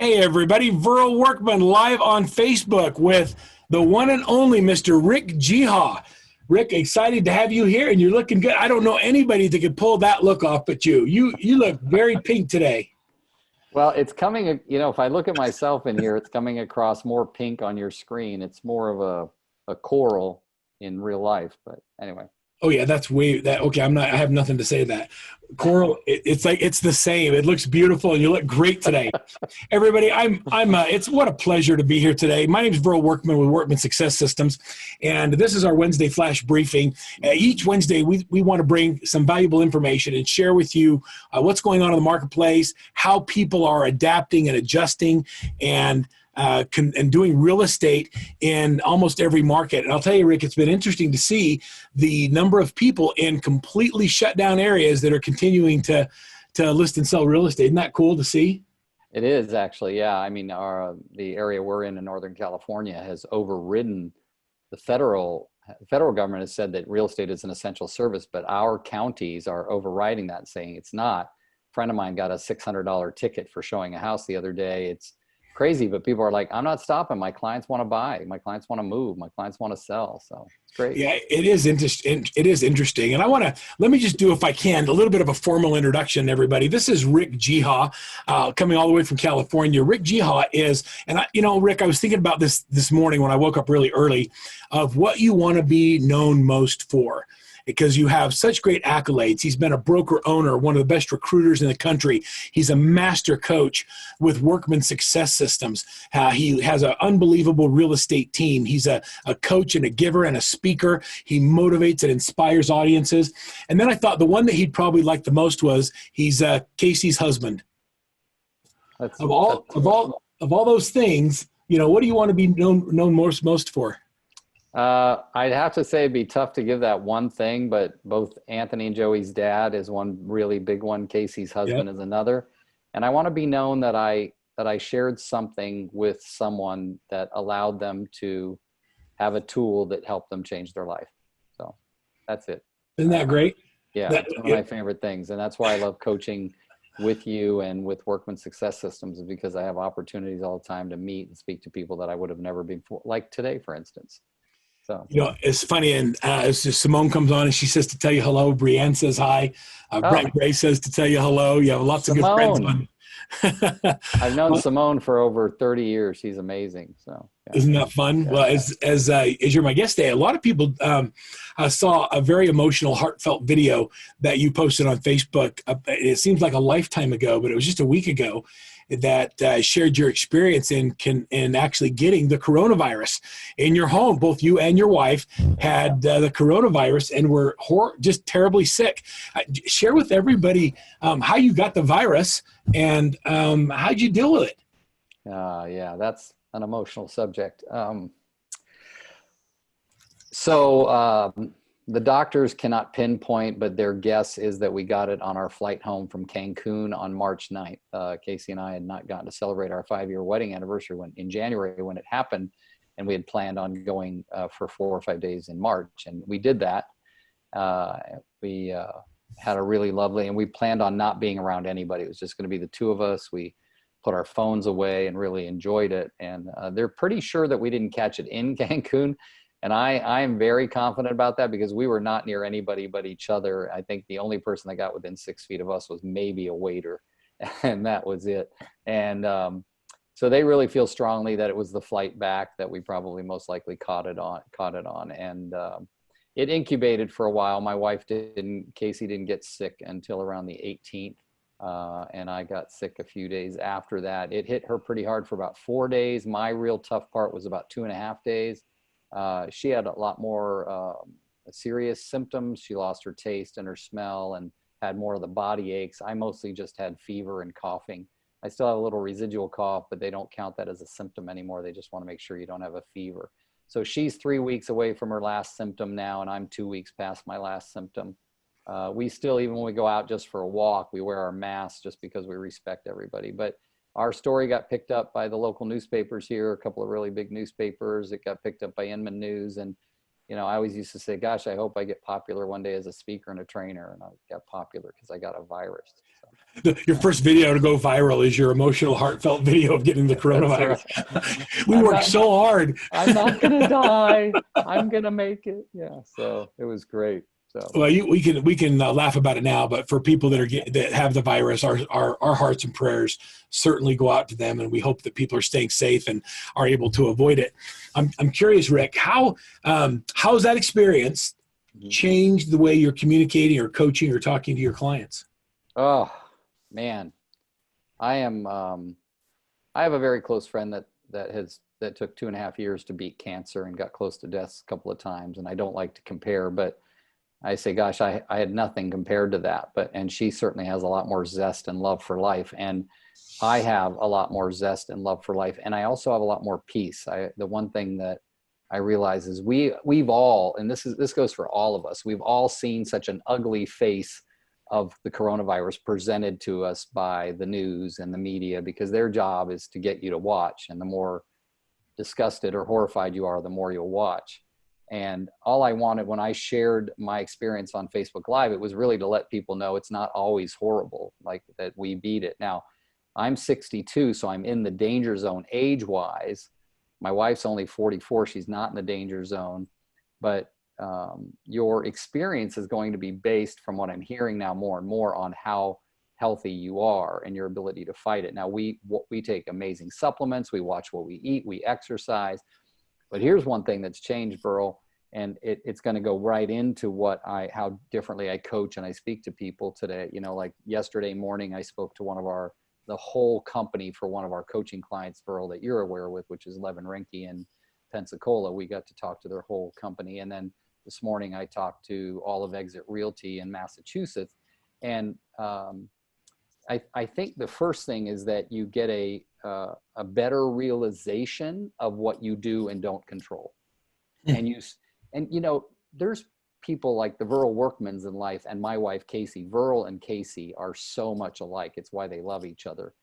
Hey everybody, Viral Workman live on Facebook with the one and only Mr. Rick Jiha. Rick, excited to have you here, and you're looking good. I don't know anybody that could pull that look off but you. You look very pink today. Well, it's coming, if I look at myself in here, it's coming across more pink on your screen. It's more of a coral in real life, but anyway. Oh yeah, that's way that okay. I have nothing to say to that. Coral, it's like it's the same. It looks beautiful, and you look great today. Everybody, it's what a pleasure to be here today. My name is Viral Workman with Workman Success Systems, and this is our Wednesday flash briefing. Each Wednesday, we want to bring some valuable information and share with you what's going on in the marketplace, how people are adapting and adjusting, and doing real estate in almost every market. And I'll tell you, Rick, it's been interesting to see the number of people in completely shut down areas that are continuing to list and sell real estate. Isn't that cool to see? It is actually, yeah. I mean, the area we're in Northern California has overridden the federal government has said that real estate is an essential service, but our counties are overriding that, saying it's not. A friend of mine got a $600 ticket for showing a house the other day. It's crazy, but people are like, I'm not stopping. My clients want to buy. My clients want to move. My clients want to sell. So it's great. Yeah, it is interesting. It is interesting. And let me just do, if I can, a little bit of a formal introduction, everybody. This is Rick Jiha, coming all the way from California. Rick Jiha is, and Rick, I was thinking about this morning when I woke up really early, of what you want to be known most for, because you have such great accolades. He's been a broker owner, one of the best recruiters in the country. He's a master coach with Workman Success Systems. He has an unbelievable real estate team. He's a coach and a giver and a speaker. He motivates and inspires audiences. And then I thought the one that he'd probably like the most was he's Casey's husband. Of all those things, what do you want to be known most for? I'd have to say it'd be tough to give that one thing, but both Anthony and Joey's dad is one really big one. Casey's husband is another. And I want to be known that I shared something with someone that allowed them to have a tool that helped them change their life. So that's it. Isn't that great? Yeah, it's one of my favorite things. And that's why I love coaching with you and with Workman Success Systems, is because I have opportunities all the time to meet and speak to people that I would have never been before, like today, for instance. So. It's funny, and as Simone comes on and she says to tell you hello, Brienne says hi, Brent Gray says to tell you hello. You have lots of good friends on. I've known Simone for over 30 years. She's amazing. So yeah. Isn't that fun? Yeah. Well, as you're my guest today, a lot of people saw a very emotional, heartfelt video that you posted on Facebook. It seems like a lifetime ago, but it was just a week ago, that shared your experience in actually getting the coronavirus in your home. Both you and your wife had the coronavirus and were just terribly sick. Share with everybody how you got the virus and how'd you deal with it? Yeah, that's an emotional subject. So the doctors cannot pinpoint, but their guess is that we got it on our flight home from Cancun on March 9th. Casey and I had not gotten to celebrate our 5-year wedding anniversary in January when it happened, and we had planned on going for 4 or 5 days in March, and we did that. We had a really lovely, and we planned on not being around anybody. It was just going to be the two of us. We put our phones away and really enjoyed it, and they're pretty sure that we didn't catch it in Cancun. And I am very confident about that because we were not near anybody but each other. I think the only person that got within 6 feet of us was maybe a waiter, and that was it. And so they really feel strongly that it was the flight back that we probably most likely caught it on. And it incubated for a while. My wife Casey didn't get sick until around the 18th. And I got sick a few days after that. It hit her pretty hard for about 4 days. My real tough part was about 2.5 days. She had a lot more serious symptoms. She lost her taste and her smell and had more of the body aches. I mostly just had fever and coughing. I still have a little residual cough, but they don't count that as a symptom anymore. They just want to make sure you don't have a fever. So she's 3 weeks away from her last symptom now, and I'm 2 weeks past my last symptom. We still, even when we go out just for a walk, we wear our masks just because we respect everybody. But our story got picked up by the local newspapers here, a couple of really big newspapers. It got picked up by Inman News. And, I always used to say, gosh, I hope I get popular one day as a speaker and a trainer. And I got popular because I got a virus. So. Your first video to go viral is your emotional, heartfelt video of getting the That's right. coronavirus. We I'm worked not, so hard. I'm not going to die. I'm going to make it. Yeah. So it was great. So, Well, we can laugh about it now, but for people that have the virus, our hearts and prayers certainly go out to them, and we hope that people are staying safe and are able to avoid it. I'm curious, Rick, how's that experience changed the way you're communicating or coaching or talking to your clients? oh man, I am, I have a very close friend that took 2.5 years to beat cancer and got close to death a couple of times. And I don't like to compare, but I say, gosh, I had nothing compared to that. And she certainly has a lot more zest and love for life. And I have a lot more zest and love for life. And I also have a lot more peace. The one thing that I realize is we've all, and this goes for all of us, we've all seen such an ugly face of the coronavirus presented to us by the news and the media, because their job is to get you to watch. And the more disgusted or horrified you are, the more you'll watch. And all I wanted when I shared my experience on Facebook Live, it was really to let people know it's not always horrible, like that we beat it. Now, I'm 62, so I'm in the danger zone age-wise. My wife's only 44. She's not in the danger zone. But your experience is going to be based, from what I'm hearing now more and more, on how healthy you are and your ability to fight it. Now, we take amazing supplements. We watch what we eat. We exercise. But here's one thing that's changed, Burl, and it's going to go right into how differently I coach and I speak to people today. You know, like yesterday morning, I spoke to the whole company for one of our coaching clients, Burl, that you're aware with, which is Levin Rinke in Pensacola. We got to talk to their whole company. And then this morning I talked to all of Exit Realty in Massachusetts. And I think the first thing is that you get a better realization of what you do and don't control. And you know, there's people like the Virl Workmans in life and my wife, Casey. Virl and Casey are so much alike. It's why they love each other,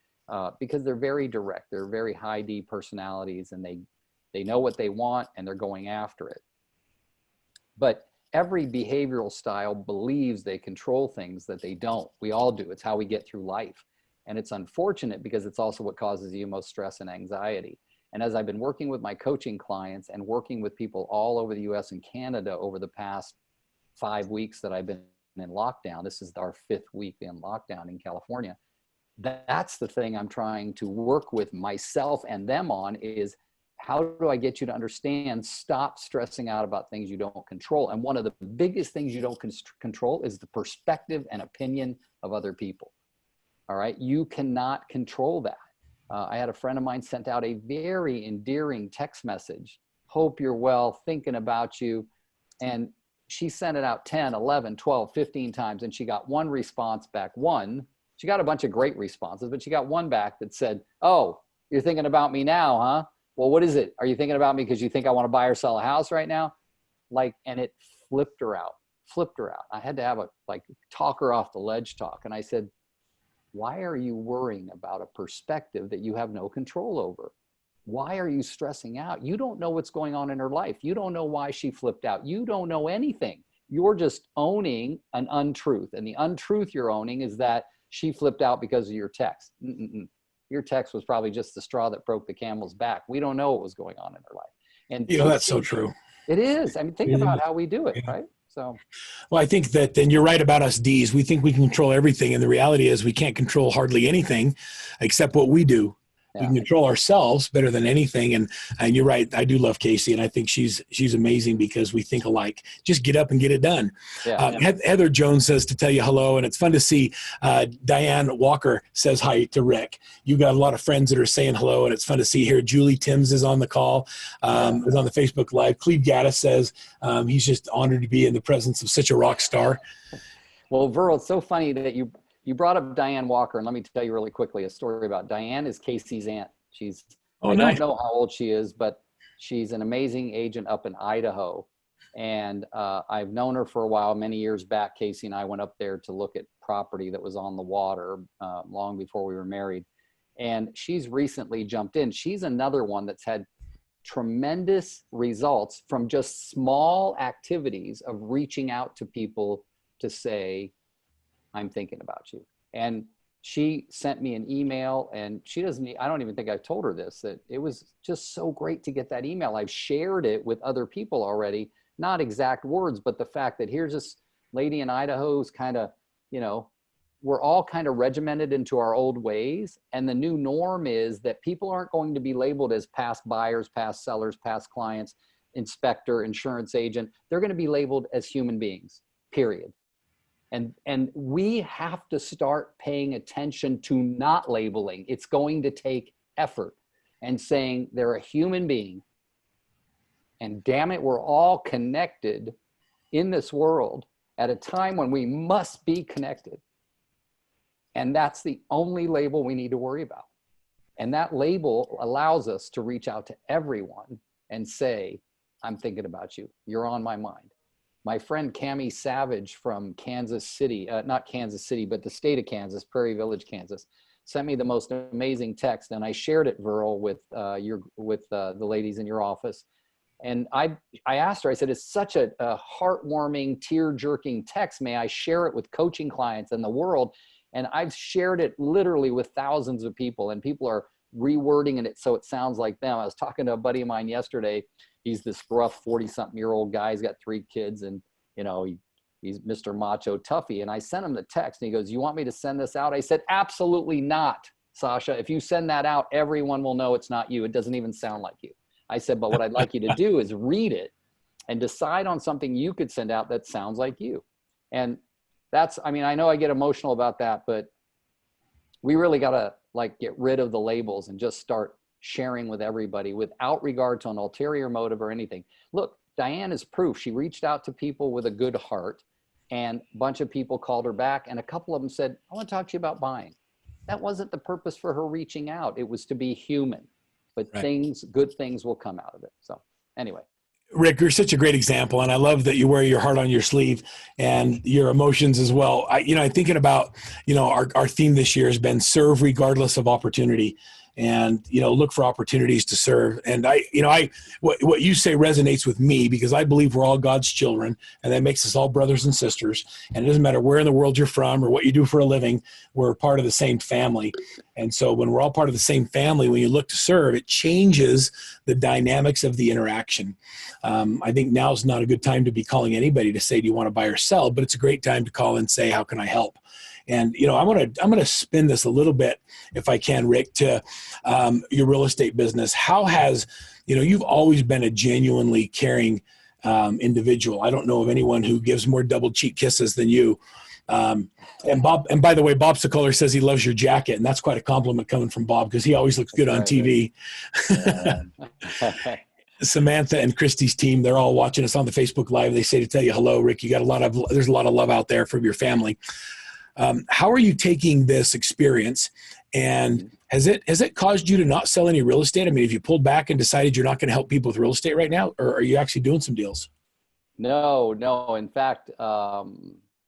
because they're very direct. They're very high D personalities, and they know what they want and they're going after it. But every behavioral style believes they control things that they don't. We all do. It's how we get through life. And it's unfortunate because it's also what causes you most stress and anxiety. And as I've been working with my coaching clients and working with people all over the US and Canada over the past 5 weeks that I've been in lockdown, this is our 5th week in lockdown in California. That's the thing I'm trying to work with myself and them on, is how do I get you to understand, stop stressing out about things you don't control. And one of the biggest things you don't control is the perspective and opinion of other people. All right. You cannot control that. I had a friend of mine sent out a very endearing text message. Hope you're well, thinking about you. And she sent it out 10, 11, 12, 15 times. And she got one response back. She got a bunch of great responses, but she got one back that said, "Oh, you're thinking about me now, huh? Well, what is it? Are you thinking about me because you think I want to buy or sell a house right now?" And it flipped her out. I had to have talk her off the ledge talk. And I said, why are you worrying about a perspective that you have no control over? Why are you stressing out? You don't know what's going on in her life. You don't know why she flipped out. You don't know anything. You're just owning an untruth. And the untruth you're owning is that she flipped out because of your text. Your text was probably just the straw that broke the camel's back. We don't know what was going on in her life. And That's so true. It is. I mean, think about how we do it, right? So, well, I think that then you're right about us D's. We think we can control everything. And the reality is we can't control hardly anything except what we do. We can control ourselves better than anything. And you're right. I do love Casey. And I think she's amazing because we think alike. Just get up and get it done. Heather Jones says to tell you hello. And it's fun to see Diane Walker says hi to Rick. You got a lot of friends that are saying hello. And it's fun to see here. Julie Timms is on the call, is on the Facebook Live. Cleve Gaddis says he's just honored to be in the presence of such a rock star. Well, Virl, it's so funny that you brought up Diane Walker, and let me tell you really quickly a story about Diane. Is Casey's aunt. I don't know how old she is, but she's an amazing agent up in Idaho. And I've known her for a while. Many years back, Casey and I went up there to look at property that was on the water long before we were married. And she's recently jumped in. She's another one that's had tremendous results from just small activities of reaching out to people to say, I'm thinking about you. And she sent me an email, and I don't even think I've told her this, that it was just so great to get that email. I've shared it with other people already, not exact words, but the fact that here's this lady in Idaho who's kind of, you know, we're all kind of regimented into our old ways. And the new norm is that people aren't going to be labeled as past buyers, past sellers, past clients, inspector, insurance agent. They're going to be labeled as human beings, period. And we have to start paying attention to not labeling. It's going to take effort and saying they're a human being. And damn it, we're all connected in this world at a time when we must be connected. And that's the only label we need to worry about. And that label allows us to reach out to everyone and say, I'm thinking about you. You're on my mind. My friend Cami Savage from Kansas City, not Kansas City, but the state of Kansas, Prairie Village, Kansas, sent me the most amazing text. And I shared it, Verl, with the ladies in your office. And I asked her, I said, it's such a heartwarming, tear-jerking text. May I share it with coaching clients in the world? And I've shared it literally with thousands of people, and people are rewording it so it sounds like them. I was talking to a buddy of mine yesterday. He's this rough 40-something-year-old guy. He's got 3 kids, and you know, he's Mr. Macho Tuffy. And I sent him the text, and he goes, "You want me to send this out?" I said, "Absolutely not, Sasha. If you send that out, everyone will know it's not you. It doesn't even sound like you." I said, "But what I'd like you to do is read it and decide on something you could send out that sounds like you." And that's, I mean, I know I get emotional about that, but we really got to like get rid of the labels and just start sharing with everybody without regard to an ulterior motive or anything. Look, Diane is proof. She reached out to people with a good heart, and a bunch of people called her back, and a couple of them said, "I want to talk to you about buying." That wasn't the purpose for her reaching out. It was to be human, but Right. good things will come out of it. So anyway. Rick, you're such a great example, and I love that you wear your heart on your sleeve and your emotions as well. I'm thinking about, our theme this year has been serve regardless of opportunity, and look for opportunities to serve. And what you say resonates with me because I believe we're all God's children, and that makes us all brothers and sisters. And it doesn't matter where in the world you're from or what you do for a living, we're part of the same family. And so when we're all part of the same family, when you look to serve, it changes the dynamics of the interaction. I think now is not a good time to be calling anybody to say, do you want to buy or sell? But it's a great time to call and say, how can I help? And, I'm going to spin this a little bit, if I can, Rick, to your real estate business. How has, you've always been a genuinely caring individual. I don't know of anyone who gives more double cheek kisses than you. And by the way, Bob Sokoler says he loves your jacket, and that's quite a compliment coming from Bob because he always looks good on TV. Samantha and Christy's team, they're all watching us on the Facebook Live. They say to tell you hello, Rick. There's a lot of love out there from your family. How are you taking this experience, and has it caused you to not sell any real estate? I mean, have you pulled back and decided you're not going to help people with real estate right now, or are you actually doing some deals? No. In fact,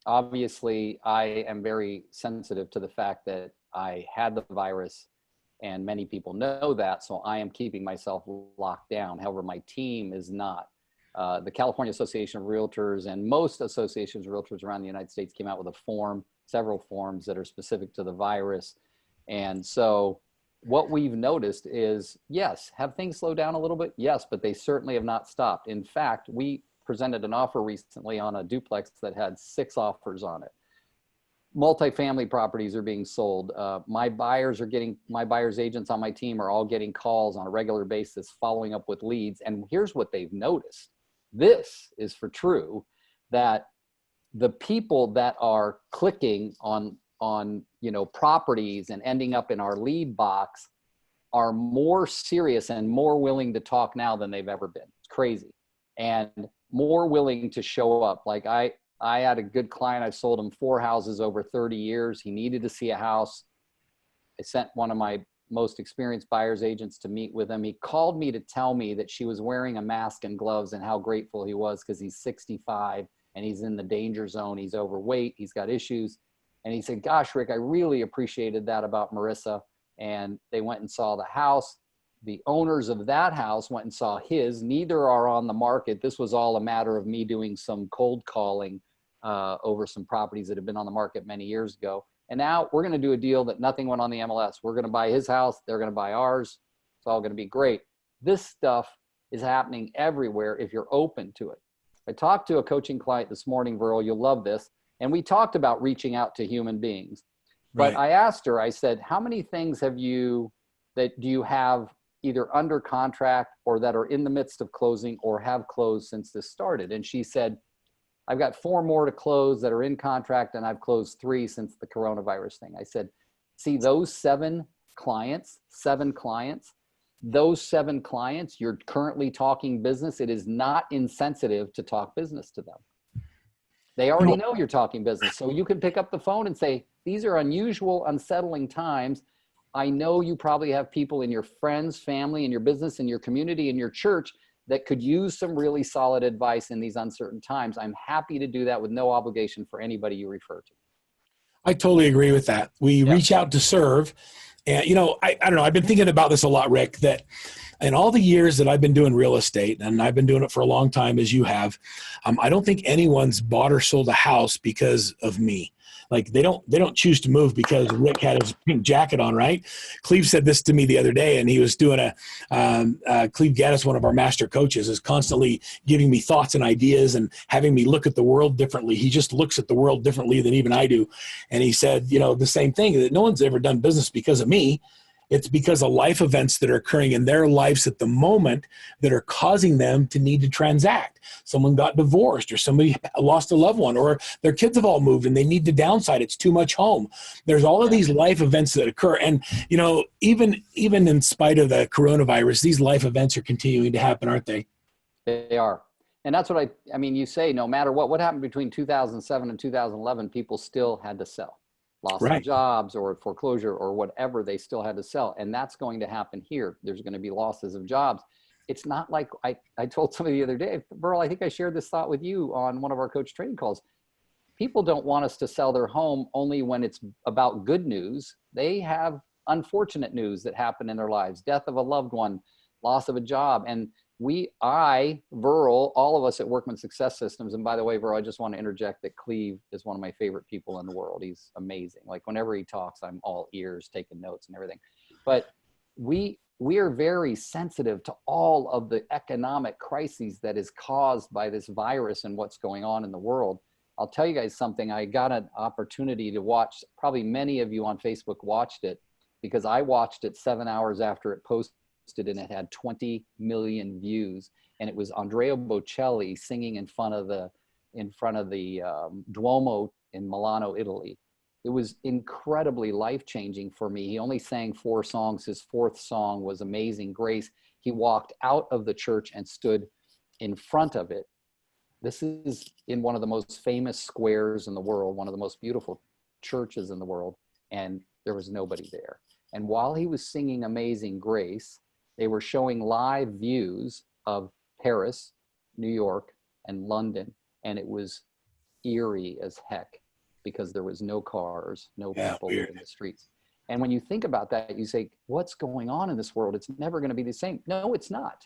obviously, I am very sensitive to the fact that I had the virus, and many people know that. So I am keeping myself locked down. However, my team is not. The California Association of Realtors and most associations of realtors around the United States came out with several forms that are specific to the virus. And so what we've noticed is, yes, have things slowed down a little bit? Yes, but they certainly have not stopped. In fact, we presented an offer recently on a duplex that had 6 offers on it. Multifamily properties are being sold. My buyers agents on my team are all getting calls on a regular basis, following up with leads. And here's what they've noticed. This is for true, that the people that are clicking on properties and ending up in our lead box are more serious and more willing to talk now than they've ever been. It's crazy. And more willing to show up. Like I had a good client. I've sold him 4 houses over 30 years. He needed to see a house. I sent one of my most experienced buyer's agents to meet with him. He called me to tell me that she was wearing a mask and gloves and how grateful he was because he's 65 and he's in the danger zone. He's overweight. He's got issues. And he said, "Gosh, Rick, I really appreciated that about Marissa." And they went and saw the house. The owners of that house went and saw his. Neither are on the market. This was all a matter of me doing some cold calling over some properties that had been on the market many years ago. And now we're going to do a deal that nothing went on the MLS. We're going to buy his house. They're going to buy ours. It's all going to be great. This stuff is happening everywhere if you're open to it. I talked to a coaching client this morning, Virl, you'll love this. And we talked about reaching out to human beings. But I asked her, I said, how many things do you have either under contract or that are in the midst of closing or have closed since this started? And she said, I've got 4 more to close that are in contract, and I've closed 3 since the coronavirus thing. I said, see, those 7 clients, you're currently talking business. It is not insensitive to talk business to them. They already know you're talking business. So you can pick up the phone and say, these are unusual, unsettling times. I know you probably have people in your friends, family, in your business, in your community, in your church that could use some really solid advice in these uncertain times. I'm happy to do that with no obligation for anybody you refer to. I totally agree with that. We reach out to serve. And, I don't know, I've been thinking about this a lot, Rick, that in all the years that I've been doing real estate, and I've been doing it for a long time, as you have, I don't think anyone's bought or sold a house because of me. Like they don't choose to move because Rick had his pink jacket on, right? Cleve said this to me the other day, and he was doing Cleve Gaddis, one of our master coaches, is constantly giving me thoughts and ideas and having me look at the world differently. He just looks at the world differently than even I do. And he said, the same thing, that no one's ever done business because of me. It's because of life events that are occurring in their lives at the moment that are causing them to need to transact. Someone got divorced, or somebody lost a loved one, or their kids have all moved and they need to downside. It's too much home. There's all of these life events that occur. And, even in spite of the coronavirus, these life events are continuing to happen, aren't they? They are. And that's what I mean, you say, no matter what happened between 2007 and 2011, people still had to sell. Loss of jobs or foreclosure or whatever, they still had to sell. And that's going to happen here. There's going to be losses of jobs. It's not like I told somebody the other day, Burl, I think I shared this thought with you on one of our coach training calls. People don't want us to sell their home only when it's about good news. They have unfortunate news that happen in their lives, death of a loved one, loss of a job. And Virl, all of us at Workman Success Systems, and by the way, Virl, I just want to interject that Cleve is one of my favorite people in the world. He's amazing. Like whenever he talks, I'm all ears, taking notes and everything. But we are very sensitive to all of the economic crises that is caused by this virus and what's going on in the world. I'll tell you guys something. I got an opportunity to watch, probably many of you on Facebook watched it, because I watched it 7 hours after it posted, and it had 20 million views, and it was Andrea Bocelli singing in front of the Duomo in Milano, Italy. It was incredibly life-changing for me. He only sang 4 songs. His 4th song was Amazing Grace. He walked out of the church and stood in front of it. This is in one of the most famous squares in the world, one of the most beautiful churches in the world, and there was nobody there. And while he was singing Amazing Grace, they were showing live views of Paris, New York, and London. And it was eerie as heck because there was no cars, no people in the streets. And when you think about that, you say, what's going on in this world? It's never going to be the same. No, it's not.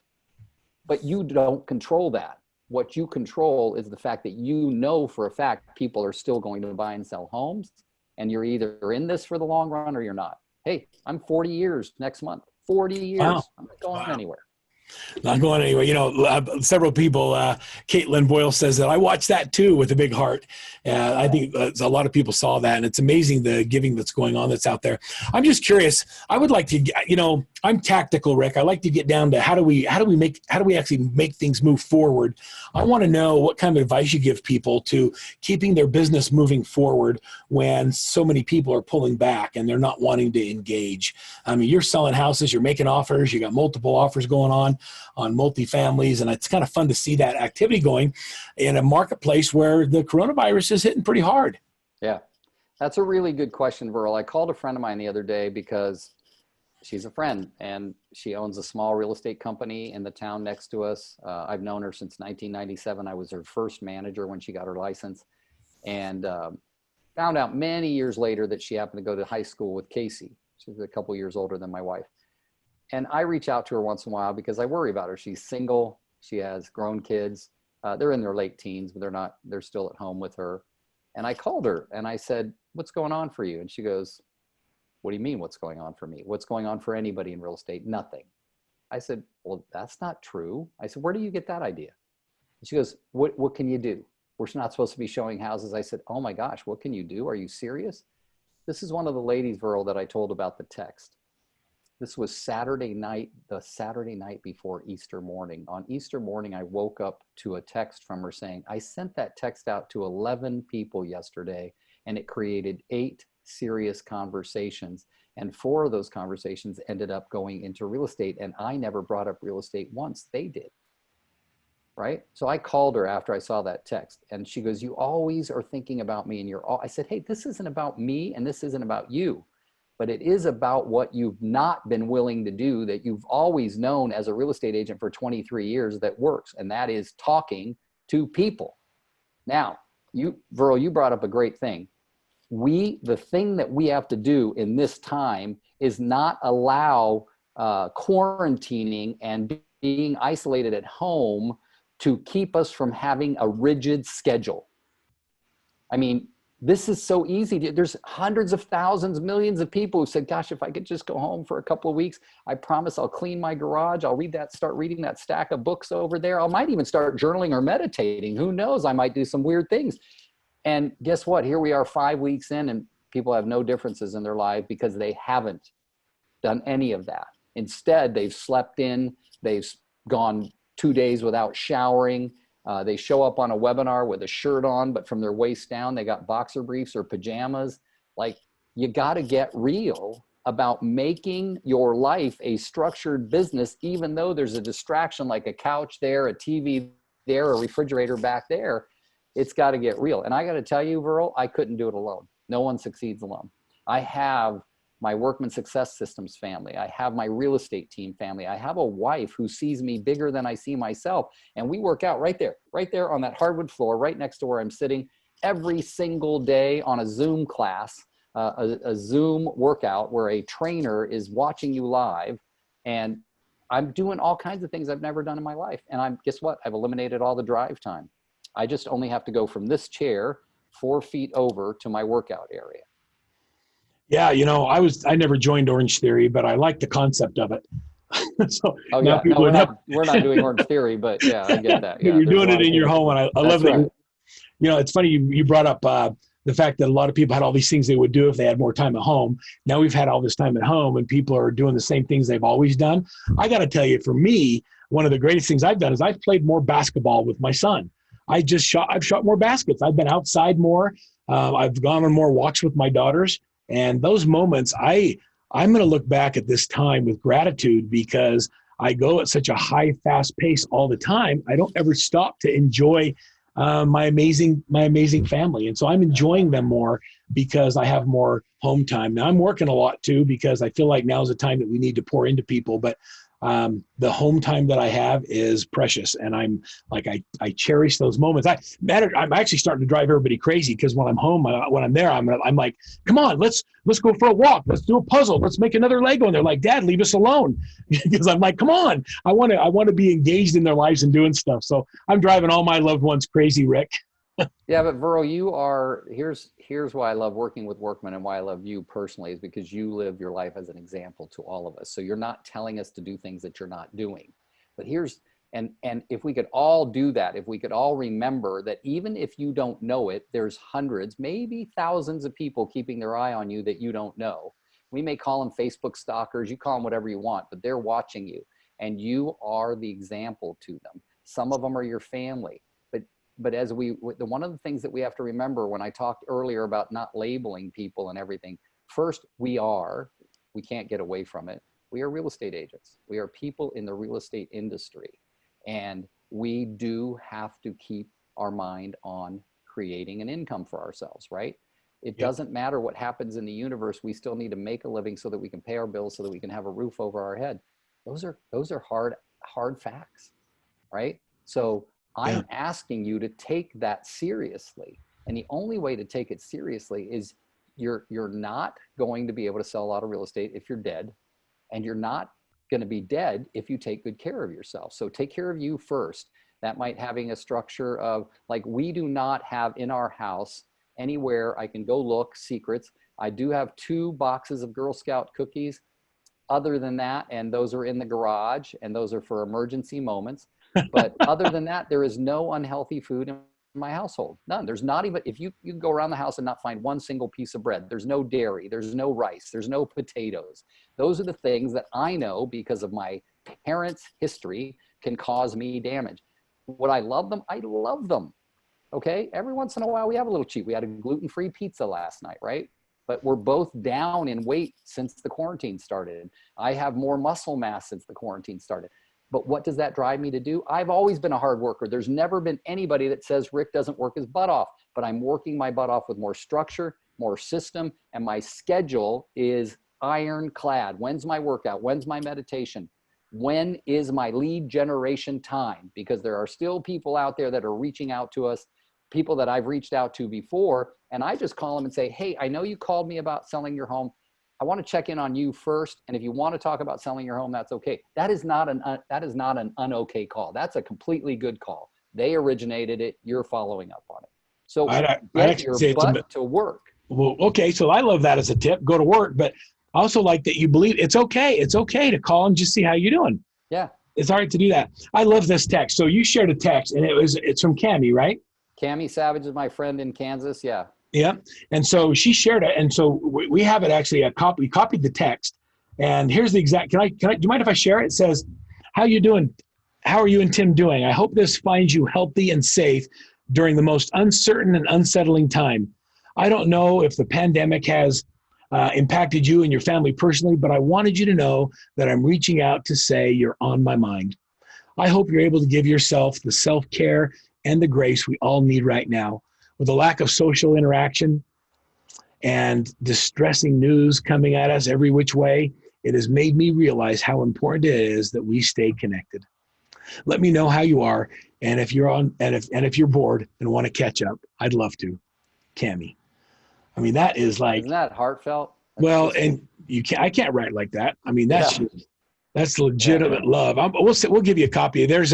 But you don't control that. What you control is the fact that you know for a fact people are still going to buy and sell homes, and you're either in this for the long run or you're not. Hey, I'm 40 years next month. 40 years. Wow. I'm not going anywhere. Not going anywhere. Several people, Caitlin Boyle says that I watched that too with a big heart. I think a lot of people saw that, and it's amazing the giving that's going on that's out there. I'm just curious. I would like to, I'm tactical, Rick. I like to get down to how do we actually make things move forward. I want to know what kind of advice you give people to keeping their business moving forward when so many people are pulling back and they're not wanting to engage. I mean, you're selling houses, you're making offers, you got multiple offers going on multifamilies, and it's kind of fun to see that activity going in a marketplace where the coronavirus is hitting pretty hard. Yeah, that's a really good question, Virl. I called a friend of mine the other day because she's a friend and she owns a small real estate company in the town next to us. I've known her since 1997. I was her first manager when she got her license, and found out many years later that she happened to go to high school with Casey. She was a couple years older than my wife. And I reach out to her once in a while because I worry about her. She's single. She has grown kids. They're in their late teens, but they're still at home with her. And I called her and I said, what's going on for you? And she goes, what do you mean what's going on for me? What's going on for anybody in real estate? Nothing. I said, well, that's not true. I said, where do you get that idea? And she goes, what can you do? We're not supposed to be showing houses. I said, oh my gosh, what can you do? Are you serious? This is one of the ladies, Verl, that I told about the text. This was Saturday night, the Saturday night before Easter morning. On Easter morning, I woke up to a text from her saying, I sent that text out to 11 people yesterday, and it created 8 serious conversations. And 4 of those conversations ended up going into real estate. And I never brought up real estate once. They did. Right? So I called her after I saw that text, and she goes, you always are thinking about me, and you're all, I said, hey, this isn't about me and this isn't about you, but it is about what you've not been willing to do that you've always known as a real estate agent for 23 years that works. And that is talking to people. Now, Verl, you brought up a great thing. The thing that we have to do in this time is not allow quarantining and being isolated at home to keep us from having a rigid schedule. I mean, this is so easy. There's hundreds of thousands, millions of people who said, gosh, if I could just go home for a couple of weeks, I promise I'll clean my garage. I'll start reading that stack of books over there. I might even start journaling or meditating. Who knows? I might do some weird things. And guess what? Here we are 5 weeks in, and people have no differences in their life because they haven't done any of that. Instead, they've slept in, they've gone 2 days without showering. They show up on a webinar with a shirt on, but from their waist down, they got boxer briefs or pajamas. Like, you got to get real about making your life a structured business, even though there's a distraction like a couch there, a TV there, a refrigerator back there. It's got to get real. And I got to tell you, Verl, I couldn't do it alone. No one succeeds alone. I have my Workman Success Systems family. I have my real estate team family. I have a wife who sees me bigger than I see myself. And we work out right there on that hardwood floor, right next to where I'm sitting every single day on a Zoom class, a Zoom workout where a trainer is watching you live. And I'm doing all kinds of things I've never done in my life. And guess what? I've eliminated all the drive time. I just only have to go from this chair 4 feet over to my workout area. Yeah, I never joined Orange Theory, but I like the concept of it. So oh now yeah, no, we're not doing Orange Theory, but yeah, I get that. but Yeah, you're there's a doing lot it of in your people. home, and I love That's that. right. It's funny you brought up the fact that a lot of people had all these things they would do if they had more time at home. Now we've had all this time at home, and people are doing the same things they've always done. I got to tell you, for me, one of the greatest things I've done is I've played more basketball with my son. I've shot more baskets. I've been outside more. I've gone on more walks with my daughters. And those moments, I'm going to look back at this time with gratitude because I go at such a high, fast pace all the time. I don't ever stop to enjoy my amazing family. And so I'm enjoying them more because I have more home time. Now I'm working a lot too, because I feel like now's the time that we need to pour into people. But the home time that I have is precious. And I'm like, I cherish those moments. I'm actually starting to drive everybody crazy because when I'm home, when I'm there, I'm like, come on, let's go for a walk. Let's do a puzzle. Let's make another Lego. And they're like, Dad, leave us alone. Because I'm like, come on, I want to be engaged in their lives and doing stuff. So I'm driving all my loved ones crazy, Rick. Yeah, but Verl, here's why I love working with Workman and why I love you personally is because you live your life as an example to all of us. So you're not telling us to do things that you're not doing. But and if we could all do that, if we could all remember that even if you don't know it, there's hundreds, maybe thousands of people keeping their eye on you that you don't know. We may call them Facebook stalkers, you call them whatever you want, but they're watching you and you are the example to them. Some of them are your family. But one of the things that we have to remember when I talked earlier about not labeling people and everything, first, we can't get away from it. We are real estate agents. We are people in the real estate industry. And we do have to keep our mind on creating an income for ourselves, right? It doesn't matter what happens in the universe. We still need to make a living so that we can pay our bills, so that we can have a roof over our head. Those are hard facts, right? So I'm asking you to take that seriously. And the only way to take it seriously is you're not going to be able to sell a lot of real estate if you're dead, and you're not going to be dead if you take good care of yourself. So take care of you first. That might having a structure of, like, we do not have in our house anywhere. I can go look secrets. I do have 2 boxes of Girl Scout cookies. Other than that, and those are in the garage, and those are for emergency moments. But other than that, there is no unhealthy food in my household. None. There's not even, if you can go around the house and not find one single piece of bread. There's no dairy. There's no rice. There's no potatoes. Those are the things that I know because of my parents' history can cause me damage. Would I love them? I love them. Okay. Every once in a while, we have a little cheat. We had a gluten-free pizza last night, right? But we're both down in weight since the quarantine started. I have more muscle mass since the quarantine started. But what does that drive me to do? I've always been a hard worker. There's never been anybody that says Rick doesn't work his butt off, but I'm working my butt off with more structure, more system, and my schedule is ironclad. When's my workout? When's my meditation? When is my lead generation time? Because there are still people out there that are reaching out to us, people that I've reached out to before, and I just call them and say, hey, I know you called me about selling your home. I want to check in on you first. And if you want to talk about selling your home, that's okay. That is not an un-okay call. That's a completely good call. They originated it. You're following up on it. So I'd get actually your say butt to work. well, okay. So I love that as a tip, go to work, but I also like that you believe it's okay. It's okay to call and just see how you're doing. Yeah. It's all right to do that. I love this text. So you shared a text and it's from Cammie, right? Cammie Savage is my friend in Kansas. Yeah. Yeah. And so she shared it. And so we have it actually we copied the text. And here's the exact, do you mind if I share it? It says, how you doing? How are you and Tim doing? I hope this finds you healthy and safe during the most uncertain and unsettling time. I don't know if the pandemic has impacted you and your family personally, but I wanted you to know that I'm reaching out to say you're on my mind. I hope you're able to give yourself the self-care and the grace we all need right now. With a lack of social interaction and distressing news coming at us every which way, it has made me realize how important it is that we stay connected. Let me know how you are, and if you're bored and want to catch up, I'd love to. Cammie. I mean, that is like, Isn't that heartfult? well, and I can't write like that. I mean, Yeah. that's legitimate love. We'll give you a copy. There's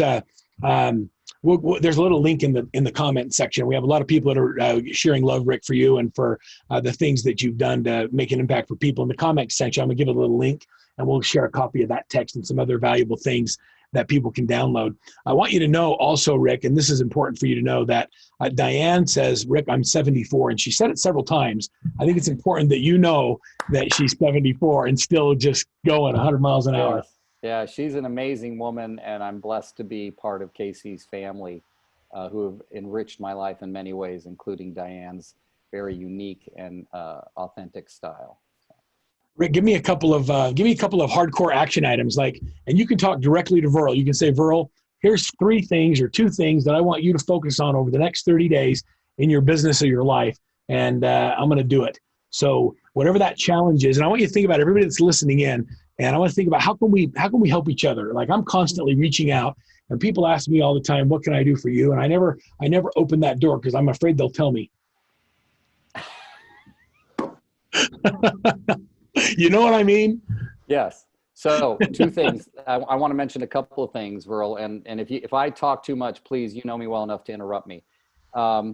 there's a little link in the comment section. We have a lot of people that are sharing love, Rick, for you and for the things that you've done to make an impact for people. In the comment section, I'm gonna give a little link, and we'll share a copy of that text and some other valuable things that people can download. I want you to know also, Rick, and this is important for you to know, that Diane says, Rick, I'm 74, and she said it several times. I think it's important that you know that she's 74 and still just going 100 miles an hour. Yes. Yeah, she's an amazing woman, and I'm blessed to be part of Casey's family, who have enriched my life in many ways, including Diane's very unique and authentic style. Rick, give me a couple of hardcore action items, and you can talk directly to Verl. You can say, Verl, here's 3 things or 2 things that I want you to focus on over the next 30 days in your business or your life, and I'm going to do it. So whatever that challenge is, and I want you to think about everybody that's listening in, and I want to think about how can we help each other. Like, I'm constantly reaching out, and people ask me all the time, what can I do for you? And I never open that door because I'm afraid they'll tell me. You know what I mean? Yes. So 2 things. I want to mention a couple of things, Verl, and if I talk too much, please, you know me well enough to interrupt me. A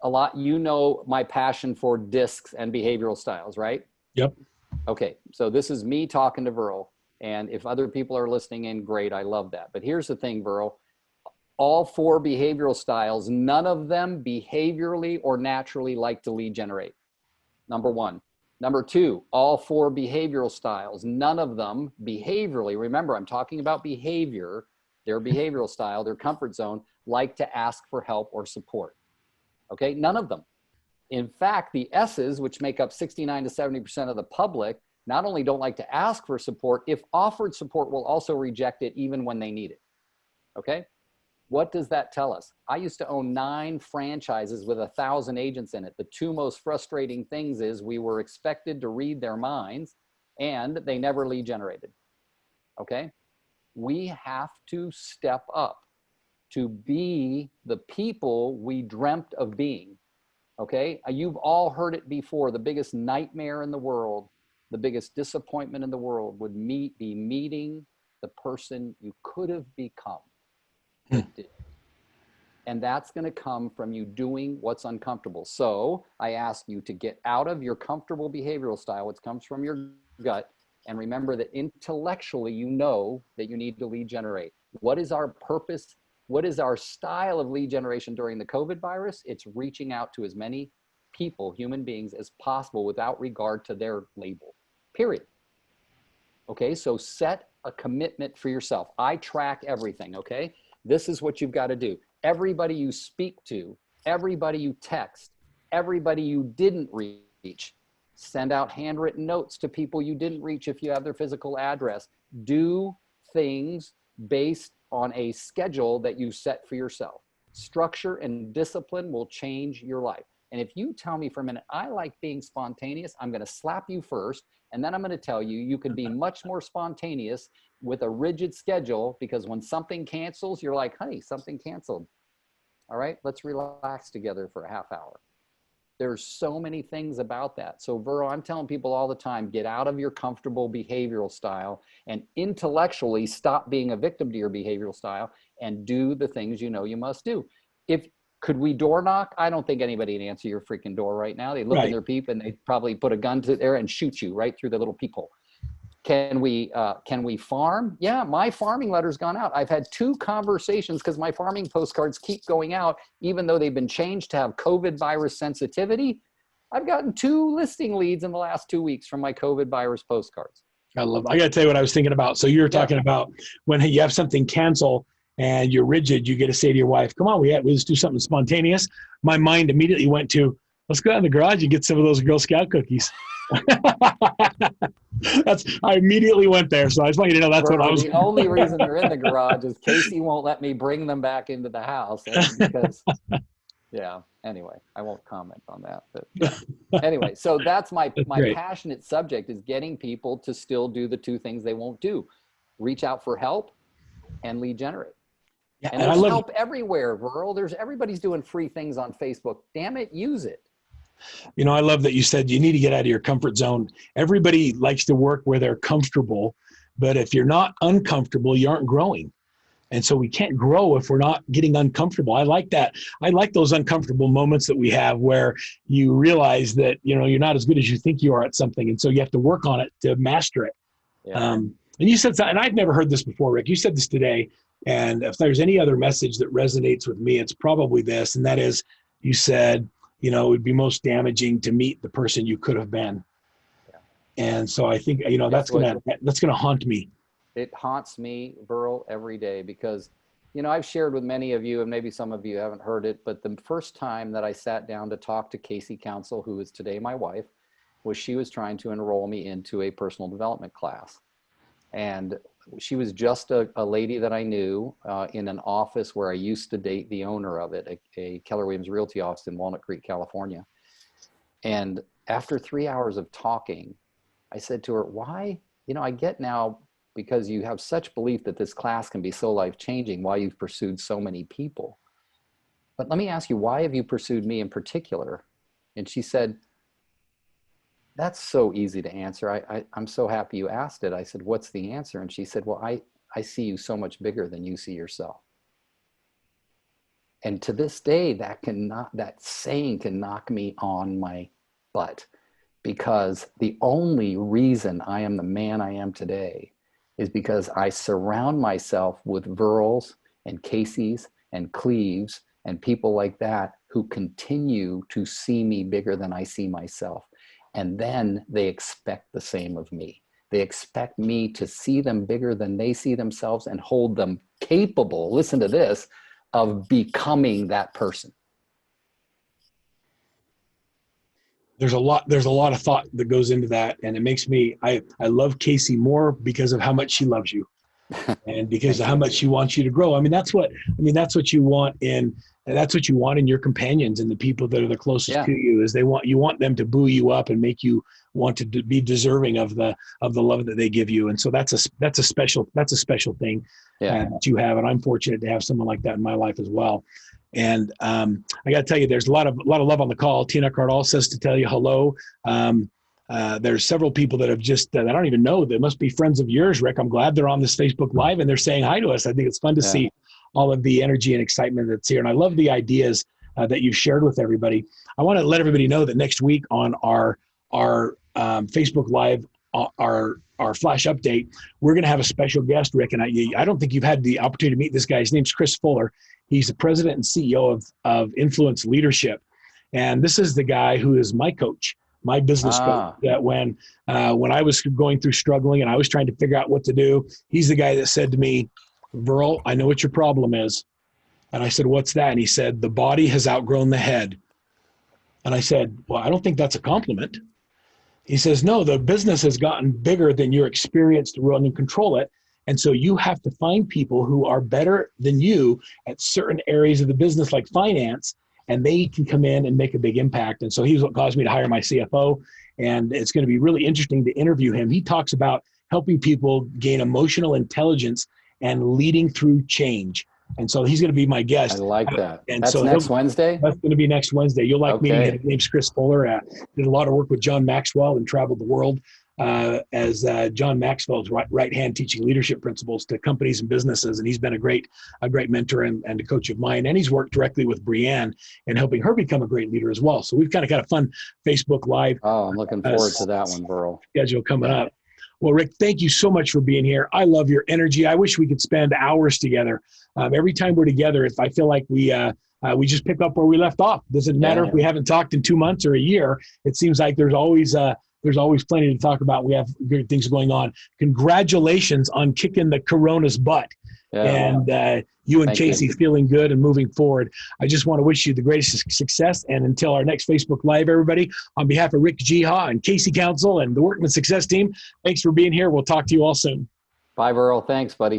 lot, my passion for discs and behavioral styles, right? Yep. Okay. So this is me talking to Verl, and if other people are listening in, great. I love that. But here's the thing, Verl. All 4 behavioral styles, none of them behaviorally or naturally like to lead generate. Number 1. Number 2, all 4 behavioral styles, none of them behaviorally, remember, I'm talking about behavior, their behavioral style, their comfort zone, like to ask for help or support. Okay, none of them. In fact, the S's, which make up 69 to 70% of the public, not only don't like to ask for support, if offered support, will also reject it even when they need it. Okay? What does that tell us? I used to own 9 franchises with 1,000 agents in it. The 2 most frustrating things is we were expected to read their minds and they never lead generated. Okay? We have to step up to be the people we dreamt of being. Okay? You've all heard it before. The biggest nightmare in the world, the biggest disappointment in the world would be meeting the person you could have become. And that's going to come from you doing what's uncomfortable. So I ask you to get out of your comfortable behavioral style, which comes from your gut, and remember that intellectually, you know that you need to lead generate. What is our purpose? What is our style of lead generation during the COVID virus? It's reaching out to as many people, human beings, as possible without regard to their label, period. Okay, so set a commitment for yourself. I track everything, okay? This is what you've got to do. Everybody you speak to, everybody you text, everybody you didn't reach, send out handwritten notes to people you didn't reach if you have their physical address. Do things based on a schedule that you set for yourself. Structure and discipline will change your life. And if you tell me for a minute, I like being spontaneous, I'm going to slap you first. And then I'm going to tell you, you can be much more spontaneous with a rigid schedule, because when something cancels, you're like, honey, something canceled. All right, let's relax together for a half hour. There's so many things about that. So Vero, I'm telling people all the time, get out of your comfortable behavioral style and intellectually stop being a victim to your behavioral style and do the things you know you must do. Could we door knock? I don't think anybody would answer your freaking door right now. They look in their peep and they probably put a gun to there and shoot you right through the little peephole. Can we farm? Yeah, my farming letter's gone out. I've had 2 conversations because my farming postcards keep going out, even though they've been changed to have COVID virus sensitivity. I've gotten 2 listing leads in the last 2 weeks from my COVID virus postcards. I got to tell you what I was thinking about. So you're talking about when you have something cancel and you're rigid, you get to say to your wife, come on, let's do something spontaneous. My mind immediately went to, let's go out in the garage and get some of those Girl Scout cookies. I immediately went there. So I just want you to know that's what I was. The only reason they're in the garage is Casey won't let me bring them back into the house. Because, anyway, I won't comment on that. But anyway, so that's my passionate subject, is getting people to still do the 2 things they won't do: reach out for help and lead generate. Yeah, and there's help everywhere, Vero. Everybody's doing free things on Facebook. Damn it, use it. You know, I love that you said you need to get out of your comfort zone. Everybody likes to work where they're comfortable, but if you're not uncomfortable, you aren't growing. And so we can't grow if we're not getting uncomfortable. I like that. I like those uncomfortable moments that we have where you realize that, you're not as good as you think you are at something. And so you have to work on it to master it. Yeah. And you said, and I've never heard this before, Rick, you said this today. And if there's any other message that resonates with me, it's probably this. And that is, you said, it would be most damaging to meet the person you could have been. Yeah. And so I think, that's going to haunt me. It haunts me, Vero, every day, because, I've shared with many of you, and maybe some of you haven't heard it, but the first time that I sat down to talk to Casey Council, who is today my wife, she was trying to enroll me into a personal development class. And she was just a lady that I knew in an office where I used to date the owner of it, a Keller Williams Realty office in Walnut Creek, California. And after 3 hours of talking, I said to her, why, I get now, because you have such belief that this class can be so life-changing, why you've pursued so many people. But let me ask you, why have you pursued me in particular? And she said, that's so easy to answer. I'm so happy you asked it. I said, what's the answer? And she said, well, I see you so much bigger than you see yourself. And to this day, that saying can knock me on my butt, because the only reason I am the man I am today is because I surround myself with Vero's and Casey's and Cleve's and people like that who continue to see me bigger than I see myself. And then they expect the same of me. They expect me to see them bigger than they see themselves and hold them capable, listen to this, of becoming that person. There's a lot of thought that goes into that. And it makes me, I love Casey more because of how much she loves you and because of how much she wants you to grow. That's what you want that's what you want in your companions and the people that are the closest to you, is you want them to buoy you up and make you want to be deserving of the love that they give you. And so that's a special thing that you have. And I'm fortunate to have someone like that in my life as well. And I got to tell you, there's a lot of love on the call. Tina Cardall says to tell you hello. There's several people that have just, that I don't even know, they must be friends of yours, Rick. I'm glad they're on this Facebook Live and they're saying hi to us. I think it's fun to see all of the energy and excitement that's here. And I love the ideas that you've shared with everybody. I want to let everybody know that next week on our Facebook Live, our flash update, we're going to have a special guest, Rick. And I don't think you've had the opportunity to meet this guy. His name's Chris Fuller. He's the president and CEO of Influence Leadership. And this is the guy who is my coach, my business coach, that when I was going through struggling and I was trying to figure out what to do, he's the guy that said to me, Verl, I know what your problem is. And I said, what's that? And he said, the body has outgrown the head. And I said, well, I don't think that's a compliment. He says, no, the business has gotten bigger than you're experienced to run and control it. And so you have to find people who are better than you at certain areas of the business, like finance, and they can come in and make a big impact. And so he's what caused me to hire my CFO. And it's going to be really interesting to interview him. He talks about helping people gain emotional intelligence and leading through change. And so he's going to be my guest. I like that. And that's so next Wednesday? That's going to be next Wednesday. You'll like meeting him. His name's Chris Fuller. Did a lot of work with John Maxwell and traveled the world as John Maxwell's right-hand teaching leadership principles to companies and businesses. And he's been a great mentor and a coach of mine. And he's worked directly with Brianne in helping her become a great leader as well. So we've kind of got a fun Facebook Live. Oh, I'm looking forward to that one, Burl. Schedule coming up. Well, Rick, thank you so much for being here. I love your energy. I wish we could spend hours together. Every time we're together, if I feel like we just pick up where we left off. Doesn't matter if we haven't talked in 2 months or a year. It seems like there's always plenty to talk about. We have good things going on. Congratulations on kicking the Corona's butt. Yeah. And you and Casey feeling good and moving forward. I just want to wish you the greatest success. And until our next Facebook Live, everybody, on behalf of Rick Jiha and Casey Council and the Workman Success Team, thanks for being here. We'll talk to you all soon. Bye, Burl. Thanks, buddy.